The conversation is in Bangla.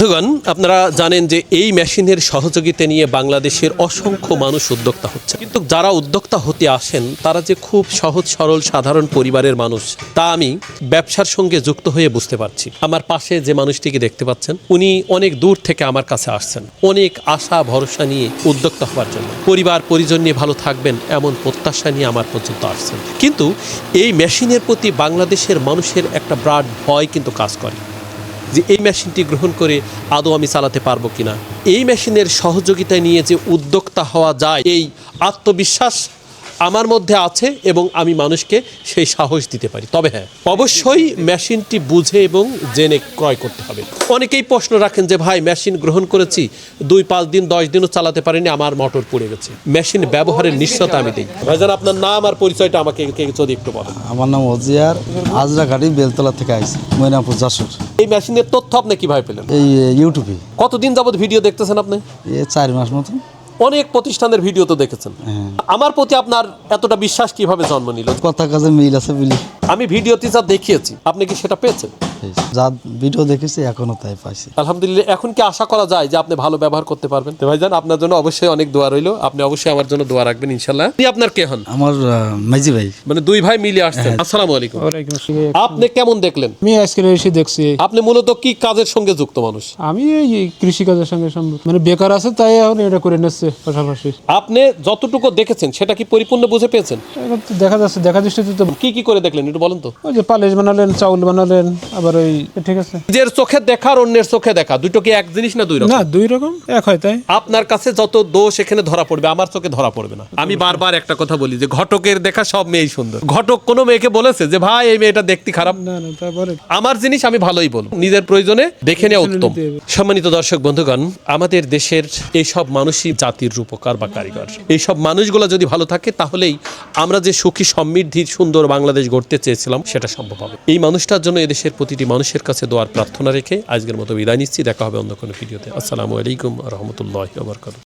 বন্ধুগণ, আপনারা জানেন যে এই মেশিনের সহযোগিতা নিয়ে বাংলাদেশের অসংখ্য মানুষ উদ্যোক্তা হচ্ছে, কিন্তু যারা উদ্যোক্তা হতে আসেন তারা যে খুব সহজ সরল সাধারণ পরিবারের মানুষ তা আমি ব্যবসার সঙ্গে যুক্ত হয়ে বুঝতে পারছি। আমার পাশে যে মানুষটিকে দেখতে পাচ্ছেন উনি অনেক দূর থেকে আমার কাছে আসছেন অনেক আশা ভরসা নিয়ে উদ্যোক্তা হওয়ার জন্য। পরিবার পরিজন নিয়ে ভালো থাকবেন এমন প্রত্যাশা নিয়ে আমার পর্যন্ত আসছেন, কিন্তু এই মেশিনের প্রতি বাংলাদেশের মানুষের একটা বিরাট ভয় কিন্তু কাজ করে যে এই মেশিনটি গ্রহণ করে আদৌ আমি চালাতে পারবো কিনা। এই মেশিনের সহযোগিতা নিয়ে যে উদ্যোক্তা হওয়া যায় এই আত্মবিশ্বাস আমার মধ্যে আছে এবং আমি মানুষকে সেই সাহস দিতে পারি। তবে হ্যাঁ, অবশ্যই মেশিনটি বুঝে এবং জেনে ক্রয় করতে হবে। অনেকেই প্রশ্ন রাখেন যে ভাই মেশিন গ্রহণ করেছি 2-5 দিন 10 দিনও চালাতে পারিনি, আমার মোটর পড়ে গেছে। মেশিন ব্যবহারের নিশ্চয়তা আমি দিই। ভাইজান, আপনার নাম আর পরিচয়টা আমাকে যদি একটু বলেন। আমার নাম অজিয়ার, আজরাঘাটি বেলতলা থেকে আইছি, ময়নাপুর যশোর। এই মেশিনের তথ্য আপনি কিভাবে পেলেন? এই ইউটিউবে। কতদিন যাবত ভিডিও দেখতেছেন আপনি? 4 মাস মতো। অনেক প্রতিষ্ঠানের ভিডিও তো দেখেছেন। আমার প্রতি আপনার এতটা বিশ্বাস কিভাবে জন্ম নিল? কথা কাজে মিল আছে বলি। আমি ভিডিওতে যা দেখিয়েছি আপনি কি সেটা পেয়েছেন? যা ভিডিও দেখেছি এখনো তাই পাইছি। আলহামদুলিল্লাহ। এখন কি আশা করা যায় যে আপনি ভালো ব্যবহার করতে পারবেন? তো ভাইজান, আপনার জন্য অবশ্যই অনেক দোয়া রইল। আপনি অবশ্যই আমার জন্য দোয়া রাখবেন ইনশাআল্লাহ। আপনি আপনার কে হন? আমার মেজি ভাই। মানে দুই ভাই মিলে আসছেন। আসসালামু আলাইকুম। ওয়ালাইকুম আসসালাম। আপনি কেমন দেখলেন? আমি আজকে এসে দেখছি আপনি মূলত কি কাজের সঙ্গে যুক্ত মানুষ? আমি এই কৃষি কাজের সঙ্গে সম্পৃক্ত, মানে বেকার আছে তাই এখন এটা করে নিচ্ছে পাশাপাশি। আপনি যতটুকু দেখেছেন সেটা কি পরিপূর্ণ বুঝে পেয়েছেন? এখন তো দেখা যাচ্ছে, দেখা দৃষ্টিতে তো কি কি করে দেখলেন একটু বলেন তো। ওই যে পালিশ বানালেন, চাউল বানালেন, আবার ওই ঠিক আছে। নিজের চোখে দেখা আর অন্যের চোখে দেখা দুটো কি এক জিনিস না দুই রকম? না, দুই রকম এক হয় তাই। আপনার কাছে যত দোষ এখানে ধরা পড়বে আমার চোখে ধরা পড়বে না। আমি বারবার একটা কথা বলি যে ঘটকের দেখা সব মেয়েই সুন্দর। ঘটক কোনো মেয়েকে বলেছে যে ভাই এই মেয়েটা দেখতে খারাপ? না না, তারপরে আমার জিনিস আমি ভালোই বলবো, নিজের প্রয়োজনে দেখে নেওয়া উত্তম। সম্মানিত দর্শক বন্ধুগণ, আমাদের দেশের এইসব মানুষই জাতির রূপকার বা কারিগর। এইসব মানুষগুলো যদি ভালো থাকে তাহলেই আমরা যে সুখী সমৃদ্ধি সুন্দর বাংলাদেশ গড়তে চেয়েছিলাম সেটা সম্ভব হবে। এই মানুষটার জন্য এদেশের প্রতিটি মানুষের কাছে দোয়ার প্রার্থনা রেখে আজকের মতো বিদায় নিচ্ছি। দেখা হবে অন্য কোনো ভিডিওতে। আসসালামু আলাইকুম ওয়া রাহমাতুল্লাহি ওয়া বারাকাতুহু।